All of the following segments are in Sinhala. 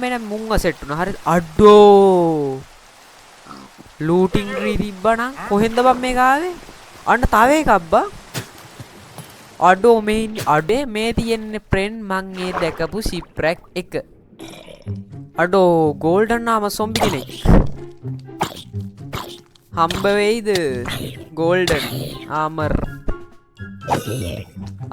මෙන්න මුංග සෙට් වුණා. හරි අඩෝ ලූටින් ට්‍රී තිබ්බනම් කොහෙන්ද බම් මේක ආවේ? අන්න තව එකක් බා. අඩෝ මේ තියෙන්නේ ෆ්‍රෙන්ඩ් මං ඒ දැකපු සිප්රැක් එක. අඩෝ ගෝල්ඩන් නාම සොම්බි කෙනෙක්. හම්බ වෙයිද ගෝල්ඩන් ආමර්?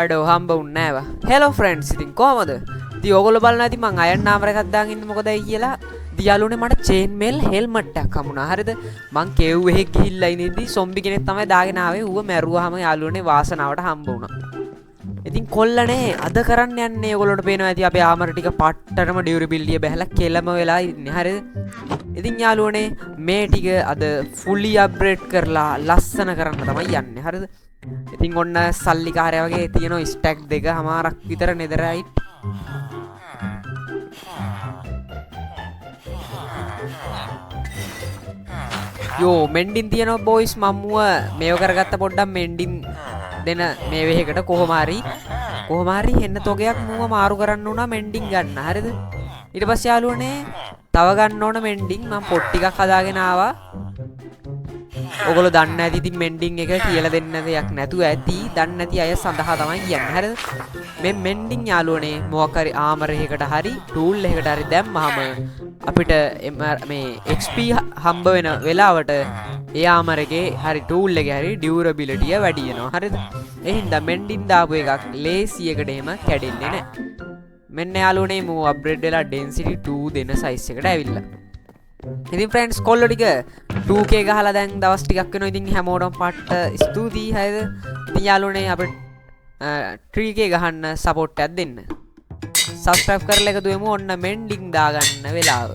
අඩෝ හම්බ වුන්නේ නෑවා. හෙලෝ ෆ්‍රෙන්ඩ්ස් ඉතින් කොහමද? ඉතින් ඕගොල්ලෝ බලන්න ඇති මං අයන් ආමර් එකක් දාගෙන ඉන්නේ මොකදයි කියලා. ඉතින් යාළුවනේ මට චේන් මේල් හෙල්මට් එකක් හම්බුණා. හරිද? මං කෙව් එහෙ ගිහිල්ලා ඉඳිද්දි සොම්බි කෙනෙක් තමයි දාගෙන ආවේ. ඌව මැරුවාම යාළුවනේ වාසනාවට හම්බ වුණා. ඉතින් කොල්ලනේ අද කරන්න යන්නේ ඔයගොල්ලෝට පේනවා ඇති අපේ ආමර ටික පට්ටටම ඩියුරබිලිටිය බහැලා කෙලම වෙලා ඉන්නේ. හරිද? ඉතින් යාළුවනේ මේ ටික අද ෆුලි අප්ග්‍රේඩ් කරලා ලස්සන කරන්න තමයි යන්නේ. හරිද? ඉතින් ඔන්න සල්ලිකාරය වගේ තියෙන ස්ටැක් දෙකමාරක් විතර නෙදරයිට්. යෝ මෙන්ඩින් තියෙනවා බොයිස්. මම්මුව මේව කරගත්ත පොඩ්ඩක් මෙන්ඩින් දෙන මේ වෙහෙකට කොහොම හරි හෙන්න තොගයක් මුව මාරු කරන්න උනා මෙන්ඩින් ගන්න. හරිද? ඊට පස්සේ යාළුවනේ තව ගන්න ඕන මෙන්ඩින් මම පොට් ටිකක් හදාගෙන ආවා. ඔයගොල්ලෝ දන්නේ නැති ඉතින් මෙන්ඩින් එක කියලා දෙන්න දෙයක් නැතුව ඇති. දන්නේ නැති අය සඳහා තමයි කියන්නේ. හරිද? මේ මෙන්ඩින් යාළුවනේ මොකක් හරි ආමර එකකට හරි ටූල් එකකට හරි දැම්මහම අපිට මේ XP හම්බ වෙන වෙලාවට ඒ ආමර එකේ හරි ටූල් එකේ හරි ඩියුරබිලිටිය වැඩි වෙනවා. හරිද? ඒ හින්දා මෙන්ඩින් දාපු එකක් ලේසියකට එහෙම කැඩෙන්නේ නැහැ. මෙන්න යාළුවනේ මෝ අප්ග්‍රේඩ් වෙලා ඩෙන්සිටි 2 දෙන සයිස් එකට ඇවිල්ලා. ඉතින් ෆ්‍රෙන්ඩ්ස් කොල්ලෝ ටික 2K ගහලා දැන් දවස් ටිකක් වෙනවා. ඉතින් හැමෝටම පට්ට ස්තුතියි. හරිද? ඉතින් යාළුවනේ අපිට 3K ගහන්න සපෝට් එකක් දෙන්න. සබ්ස්ක්‍රයිබ් කරලා එකතු වෙමු. ඔන්න මෙන්ඩින් දාගන්න වෙලාව.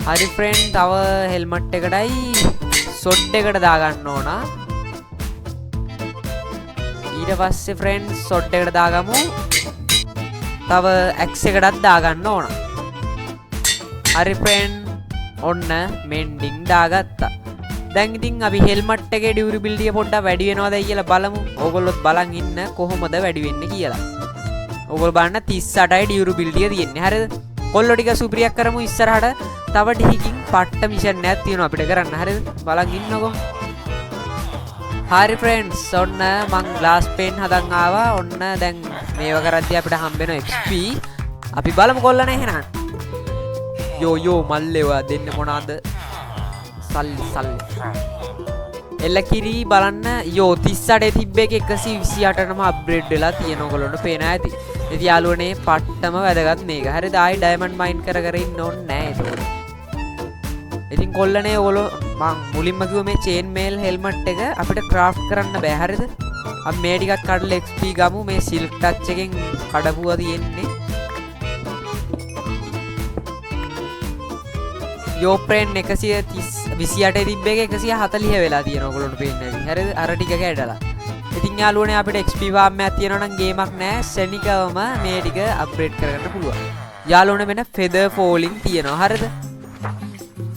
හරි ෆ්‍රෙන්ඩ් තව හෙල්මට් එකටයි සොඩ් එකට දාගන්න ඕන. ඊට පස්සේ ෆ්‍රෙන්ඩ් සොඩ් එකට දාගමු. තව ඇක්ස් එකටත් දාගන්න ඕන. හරි ෆ්‍රෙන්ඩ් ඔන්න මෙන්ඩින් දාගත්තා. දැන් ඉතින් අපි හෙල්මට් එකේ ඩියුරබිලිටිය පොඩ්ඩක් වැඩි වෙනවද කියලා බලමු. ඕගොල්ලොත් බලන් ඉන්න කොහොමද වැඩි වෙන්නේ කියලා. ඕගොල්ලෝ බලන්න 38යි ඩියුරබිලිටිය තියෙන්නේ. හරිද? කොල්ලෝ ටික සුපිරියක් කරමු ඉස්සරහට. තව ටිකකින් පට්ට මිෂන් එකක් තියෙනවා අපිට කරන්න. හරිද? බලන් ඉන්නකෝ. හරි ෆ්‍රෙන්ඩ්ස් ඔන්න මං ග්ලාස් පේන් හදන් ආවා. ඔන්න දැන් මේව කරද්දී අපිට හම්බෙන XP අපි බලමු කොල්ලනේ එහෙනම්. යෝ මල්ලේවා දෙන්න මොනවාද? සල්ලි එල්ල කිරි බලන්න. යෝ 38 තිබ්බ එක 128ටම අප්ග්‍රේඩ් වෙලා තියෙන ඔයගොල්ලොන්ට පේනවා ඇති. ඉතින් යාළුවනේ පට්ටම වැදගත් මේක. හරිද? ආයි ඩයමන්ඩ් මයින් කර ඉන්න ඕනේ නැහැ ඒක. ඉතින් කොල්ලනේ ඔයගොල්ලෝ මං මුලින්ම කිව්ව මේ චේන් මේල් හෙල්මට් එක අපිට ක්‍රාෆ්ට් කරන්න බෑ. හරිද? අපි මේ ටිකක් කඩලා XP ගමු. මේ සිල්ක් ටච් එකෙන් කඩපුවා තියෙන්නේ. යෝ ප්‍රේන් 128 තිබ්බ එක 140 වෙලා තියෙනවා ඔයගොල්ලොන්ට පේන්නේ නැති. හරිද? අර ටික කැඩලා. ඉතින් යාළුවනේ අපිට XP ෆාම් එකක් තියෙනවා නම් ගේමක් නැහැ. ශනිකවම මේ ටික අප්ග්‍රේඩ් කරගන්න පුළුවන්. යාළුවනේ මෙන්න ෆෙදර් ෆෝලින් තියෙනවා. හරිද?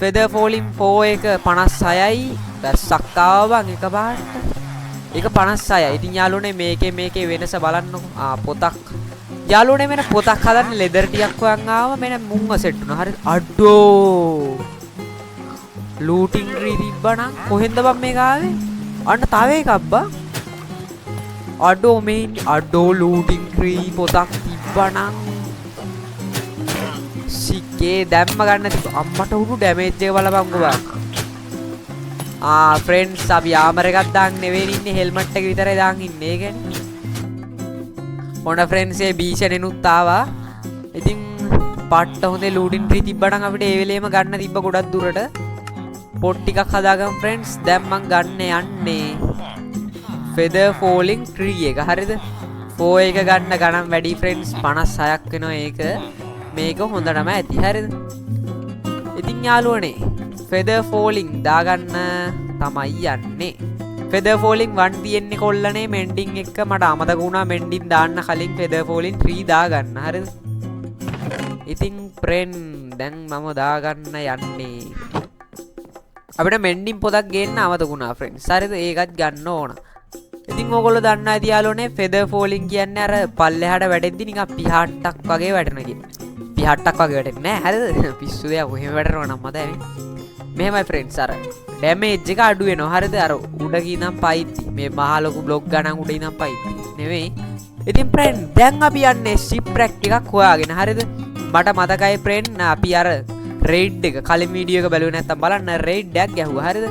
ෆෙදර් ෆෝලින් 4 එක 56යි. දැස්සක් ආවා බං එකපාරට. ඒක 56යි. ඉතින් යාළුවනේ මේකේ වෙනස බලන්නකො. පොතක්. යාළුවනේ මෙන්න පොතක් හදන්න ලෙදර් ටිකක් හොයන් ආවා. මෙන්න මුංග සෙට් වුණා. හරිද? අඩෝ ලූටින් ට්‍රී තිබ්බනම් කොහෙන්ද බම් මේක ආවේ? අන්න තව එකක් බා. අඩෝ ලූටින් ට්‍රී පොතක් තිබ්බනම් සික්කේ දැම්ම ගන්න තිබ්බ. අම්මට උඩු ඩැමේජ් එක බලපන්කෝ බා. ෆ්‍රෙන්ඩ්ස් අපි ආමර එකක් දාන් නෙවෙයි ඉන්නේ හෙල්මට් එක විතරයි දාන් ඉන්නේ. ඒ කියන්නේ මොන ෆ්‍රෙන්ඩ්ස් ඒ බීෂනෙනුත් ආවා. ඉතින් පට්ට හොඳේ ලූටින් ට්‍රී තිබ්බනම් අපිට ඒ වෙලේම ගන්න තිබ්බ ගොඩක් දුරට. පොට් ටිකක් හදාගමු ෆ්‍රෙන්ඩ්ස්. දැන් මං ගන්න යන්නේ ෆෙදර් ෆෝලින් ට්‍රී එක. හරිද? 4 එක ගන්න ගණන් වැඩි ෆ්‍රෙන්ඩ්ස් 56ක් වෙනවා ඒක. මේක හොඳටම ඇති. හරිද? ඉතින් යාළුවනේ ෆෙදර් ෆෝලින් දාගන්න තමයි යන්නේ. ෆෙදර් ෆෝලින් 1 තියෙන්නේ කොල්ලනේ මෙන්ඩින් එක. මට අමතක වුණා මෙන්ඩින් දාන්න කලින් ෆෙදර් ෆෝලින් 3 දාගන්න. හරිද? ඉතින් ෆ්‍රෙන්ඩ් දැන් මම දාගන්න යන්නේ. අපිට මෙන්ඩින් පොතක් ගේන්න අමතක වුණා ෆ්‍රෙන්ඩ්ස්. හරිද? ඒකත් ගන්න ඕන. ඉතින් ඉතින් ඔයගොල්ලෝ දන්නා ඇති යාළුවනේ feather falling කියන්නේ අර පල්ලෙහාට වැටෙද්දි නිකන් පිහාට්ටක් වගේ වැටෙන කියන. පිහාට්ටක් වගේ වැටෙන්නේ නෑ හරිද? පිස්සු දෙයක් එහෙම වැටෙනවා නම් මතයි. මෙහෙමයි ෆ්‍රෙන්ඩ්ස් අර ඩැමේජ් එක අඩු වෙනවා හරිද? අර උඩ ගිනම් පයිති. මේ මහ ලොකු බ්ලොක් ගණන් උඩ ඉනම් පයිති. නෙවෙයි. ඉතින් ෆ්‍රෙන්ඩ් දැන් අපි යන්නේ shipwreck එකක් හොයාගෙන හරිද? මට මතකයි ෆ්‍රෙන්ඩ් අපි අර රේඩ් එක කලින් වීඩියෝ එක බැලුවේ නැත්තම් බලන්න රේඩ් එකක් ගැහුවා හරිද?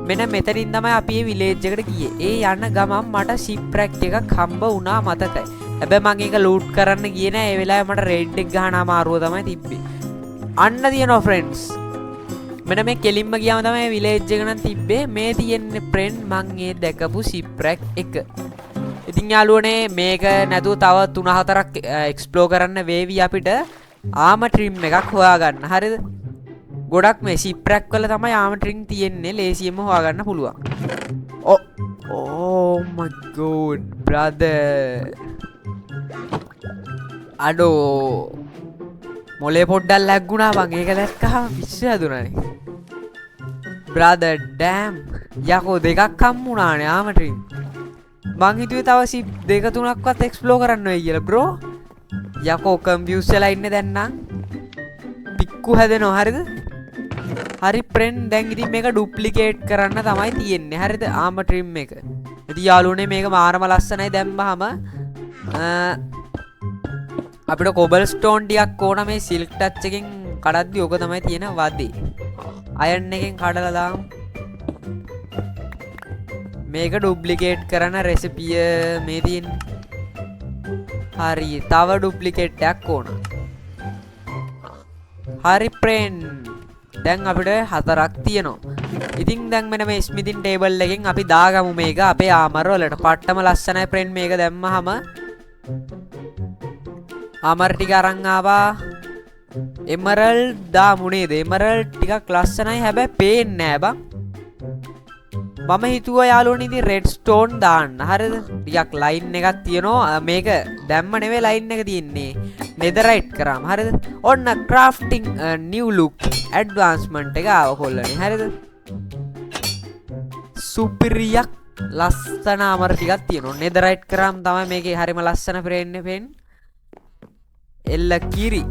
මෙන්න මෙතනින් තමයි අපි මේ විලේජ් එකට ගියේ. ඒ යන ගමන් මට shipwreck එකක් හම්බ වුණා මතකයි. හැබැයි මම ඒක ලූට් කරන්න ගියේ නෑ. ඒ වෙලාවේ මට රේඩ් එක ගහන අමාරුව තමයි තිබ්බේ. අන්න තියෙනවා ෆ්‍රෙන්ඩ්ස්. මෙන්න මේ කෙලින්ම ගියාම තමයි විලේජ් එක නම් තිබ්බේ. මේ තියෙන්නේ ෆ්‍රෙන්ඩ් මං ඒ දැකපු shipwreck එක. ඉතින් යාළුවනේ මේක නැතුව තව 3-4ක් එක්ස්ප්ලෝර් කරන්න වේවි අපිට ආම ට්‍රිම් එකක් හොයාගන්න. හරිද? ගොඩක් මේ shipwreck වල තමයි ආම ට්‍රිම් තියෙන්නේ. ලේසියෙන්ම හොයාගන්න පුළුවන්. Oh my god brother. අඩෝ මොලේ පොඩ්ඩක් ලැග්ගුණා මං ඒක දැක්කහම පිස්සු හැදුනානේ. brother damn යකෝ දෙකක් හම්බුණානේ ආම ට්‍රිම්. මං හිතුවේ තව සිප් 2-3ක්වත් එක්ස්ප්ලෝර් කරන්න වෙයි කියලා බ්‍රෝ. යකෝ කම්පියුස් වෙලා ඉන්නේ දැන් නම් පික්කු හැදෙනවා හරිද? හරි ෆ්‍රෙන්ඩ් දැන් ඉතින් මේක ඩුප්ලිකේට් කරන්න තමයි තියෙන්නේ හරිද? ආම ට්‍රිම් එක. ඉතින් යාළුවනේ මේක මාරම ලස්සනයි දැම්මහම අපිට කොබල් ස්ටෝන් ටිකක් ඕන මේ සිල්ක් ටච් එකෙන් කඩද්දි ඕක තමයි තියෙන වදේ. අයන් එකෙන් කඩලා දාමු. මේක ඩුප්ලිකේට් කරන රෙසිපිය මේ තියෙන්නේ. හරි තව ඩුප්ලිකේට් එකක් ඕන. හරි ෆ්‍රෙන්ඩ් දැන් අපිට 4ක් තියෙනවා. ඉතින් දැන් මෙන්න මේ ස්මිතින් ටේබල් එකෙන් අපි දාගමු මේක අපේ ආමර් වලට. පට්ටම ලස්සනයි ෆ්‍රෙන්ඩ් මේක දැම්මහම. ආමර් ටික අරන් ආවා. එමරල්ඩ් දාමු නේද? එමරල්ඩ් ටිකක් ලස්සනයි හැබැයි පේන්නේ නෑ බං. මම හිතුවා යාළුවනේ ඉතින් රෙඩ් ස්ටෝන් දාන්න. හරිද? ටිකක් ලයින් එකක් තියෙනවා. මේක දැම්ම නෙවෙයි ලයින් එක තියෙන්නේ. නෙදරයිට් කරාම හරිද? ඔන්න ක්‍රාෆ්ටිං නිව් ලුක් ඇඩ්වාන්ස්මන්ට් එක ආව කොල්ලනේ. හරිද? සුපිරියක් ලස්සන අමර ටිකක් තියෙනවා. නෙදරයිට් කරාම තමයි මේකේ හරිම ලස්සන පේන්නේ පේන්නේ. එල්ල කිරි.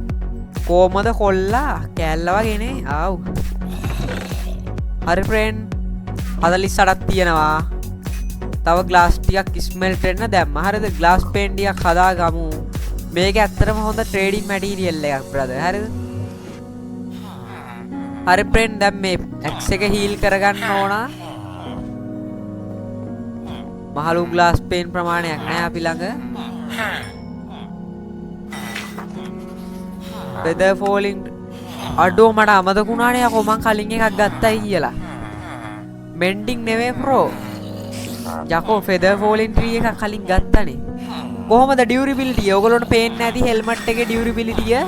කොහමද කොල්ලා කෑල්ල වගේනේ. ආව්. හරි ෆ්‍රෙන්ඩ් 48ක් තියෙනවා. තව ග්ලාස් ටිකක් ස්මෙල්ට් වෙන්න දැම්ම. හරිද? ග්ලාස් පේන් ටිකක් හදාගමු. මේක ඇත්තටම හොඳ ට්‍රේඩින් මැටීරියල් එකක් බ්‍රදර්. හරිද? හරි ෆ්‍රෙන්ඩ් දැන් මේ X එක හීල් කරගන්න ඕන. මහලු ග්ලාස් පේන් ප්‍රමාණයක් නෑ අපි ළඟ. feather falling අඩෝ මට අමතකුණානේ යකෝ මං කලින් එකක් ගත්තයි කියලා. මෙන්ඩිං නෙවෙයි ප්‍රෝ. යකෝ feather falling tree එකක් කලින් ගත්තනේ. කොහොමද ඩියුරබිලිටි? ඔයගොල්ලන්ට පේන්නේ නැති හෙල්මට් එකේ ඩියුරබිලිටිය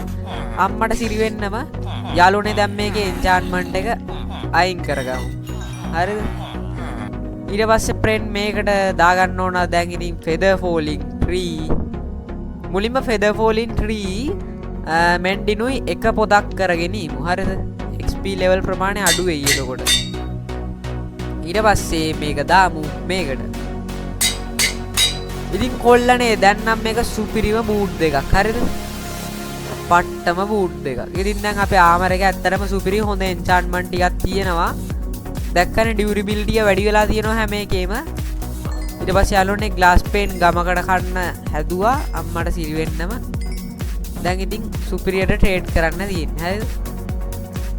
අම්මට සිරි වෙන්නම යාළුවනේ දැන් මේකේ එන්චාන්ට්මන්ට් එක අයින් කරගමු. හරිද? ඊට පස්සේ ෆ්‍රෙන්ඩ් මේකට දාගන්න ඕන දැන් ඉතින් feather falling tree. මුලින්ම feather falling tree මෙන්ඩිනුයි එක පොදක් කරගෙන ඉමු. හරිද? XP level ප්‍රමාණය අඩු වෙයි එතකොට. ඊට පස්සේ මේක දාමු මේකට. ඉතින් කොල්ලනේ දැන් නම් මේක සුපිරිම බූට් දෙකක්. හරිද? පට්ටම බූට් දෙකක්. ඉතින් දැන් අපේ ආමර් එක ඇත්තටම සුපිරි හොඳ එන්චාන්ට්මන්ට් ටිකක් තියෙනවා. දැක්කනේ ඩියුරබිලිටි වැඩි වෙලා තියෙනවා හැම එකේම. ඊට පස්සේ යාළුවනේ ග්ලාස් පේන් ගමකට කන්න හැදුවා අම්මට සිරි වෙන්නම. දැන් ඉතින් සුපිරියට ට්‍රේඩ් කරන්න තියෙන්නේ. හරිද?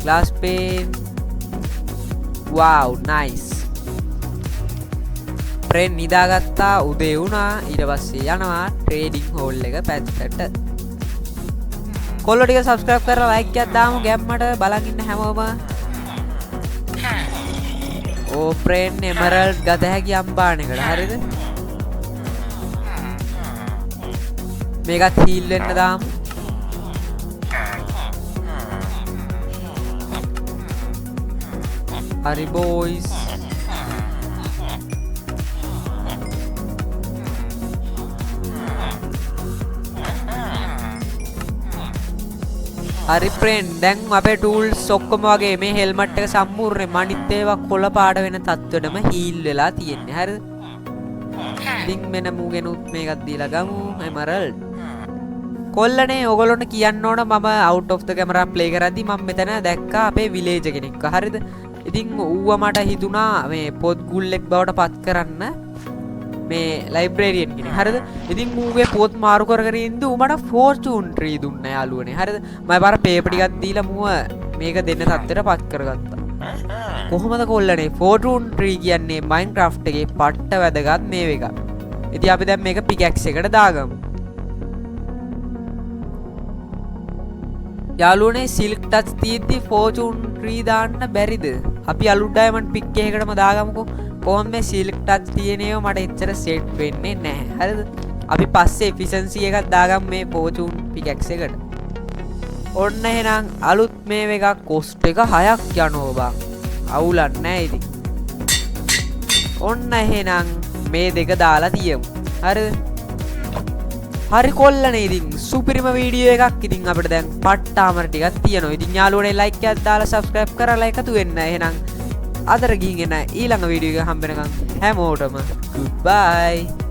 Glass pane wow nice. Friend නිදාගත්තා උදේ වුණා. ඊට පස්සේ යනවා ට්‍රේඩින් හෝල් එක පැත්තට. කොල්ලෝ ටික සබ්ස්ක්‍රයිබ් කරලා ලයික් එකක් දාමු ගැම්මට බලන් ඉන්න හැමෝම. ඕ ෆ්‍රෙන්ඩ් එමරල්ඩ් ගත හැකි අම්බානකට. හරිද? මේකත් හීල් වෙන්න දාමු. හරි බෝයිස්. හරි ෆ්‍රෙන්ඩ් දැන් අපේ ටූල්ස් ඔක්කොම වගේ මේ හෙල්මට් එක සම්පූර්ණයෙන් අනිත් ඒවා කොළ පාට වෙන තත්ත්වෙටම හීල් වෙලා තියෙන්නේ. හරිද? ඉතින් මෙන්න මූගෙනුත් මේකත් දීලා ගමු එමරල්ඩ්. කොල්ලනේ ඔයගොල්ලොන්ට කියන්න ඕන මම out of the camera play කරද්දි මම මෙතන දැක්කා අපේ village කෙනෙක්ව. හරිද? ඉතින් ඌව මට හිතුණා මේ පොත් ගුල්ලෙක් බවට පත් කරන්න මේ ලයිබ්‍රේරියන් කෙනෙක්. හරිද? ඉතින් ඌගේ පොත් මාරු කර කර ඉඳි ඌ මට fortune tree දුන්නා යාළුවනේ. හරිද? මම පාර පේපර් ටිකක් දීලා මූව මේක දෙන්න තත්ත්වයට පත් කරගත්තා. කොහොමද කොල්ලනේ fortune tree කියන්නේ Minecraft එකේ පට්ට වැදගත් මේ එක. ඉතින් අපි දැන් මේක pickaxe එකට දාගමු. යාළුවනේ silk touch තියෙද්දි fortune tree දාන්න බැරිද? අපි අලුත් diamond pick එකකටම දාගමුකෝ. කොහොමද මේ silk touch තියෙන ඒවා මට එච්චර set වෙන්නේ නැහැ. හරිද? අපි පස්සේ efficiency එකක් දාගමු මේ fortune pickaxe එකට. ඔන්න එහෙනම් අලුත් මේ එකක් cost එක 6ක් යනවා බං. අවුලක් නැහැ ඉතින්. ඔන්න එහෙනම් මේ දෙක දාලා තියමු. හරිද? හරි කොල්ලනේ ඉතින් සුපිරිම වීඩියෝ එකක්. ඉතින් අපිට දැන් පට්ටාමර ටිකක් තියෙනවා. ඉතින් යාළුවනේ like එකක් දාලා subscribe කරලා එකතු වෙන්න. එහෙනම් අදට ගිහින් එන ඊළඟ වීඩියෝ එක හම්බ වෙනකන් හැමෝටම goodbye.